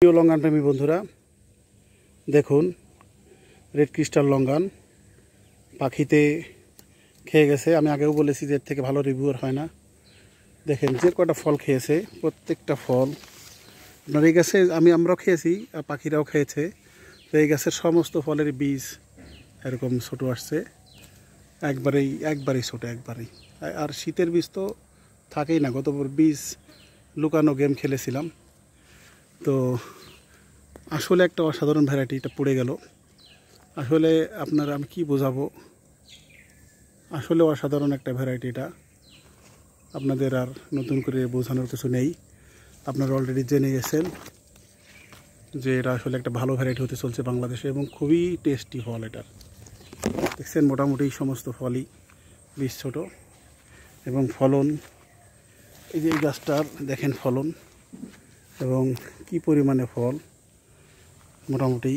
প্রিয় লঙ্গান প্রেমী বন্ধুরা, দেখুন রেড ক্রিস্টাল লঙ্গান পাখিতে খেয়ে গেছে। আমি আগেও বলেছি যে এর থেকে ভালো রিভিউ আর হয় না। দেখেন যে কটা ফল খেয়েছে, প্রত্যেকটা ফল আপনার এই গাছে আমরাও খেয়েছি আর পাখিরাও খেয়েছে। তো এই গাছের সমস্ত ফলের বীজ এরকম ছোটো আসছে, একবারেই ছোটো, একবারেই। আর শীতের বীজ তো থাকেই না। গতবার বীজ লুকানো গেম খেলেছিলাম, তো আসলে একটা অসাধারণ ভ্যারাইটি। এটা পড়ে গেল। আসলে আপনারা আমি কি বোঝাবো, আসলে অসাধারণ একটা ভ্যারাইটি। এটা আপনাদের আর নতুন করে বোঝানোর কিছু নেই। আপনারা অলরেডি জেনে গেছেন যে এটা আসলে একটা ভালো ভ্যারাইটি হতে চলছে বাংলাদেশে, এবং খুবই টেস্টি ফল এটার। দেখছেন মোটামুটি সমস্ত ফলই বীজ ছোটো, এবং ফলন এই যে এই গাছটার দেখেন ফলন এবং কি পরিমাণে ফল। মোটামুটি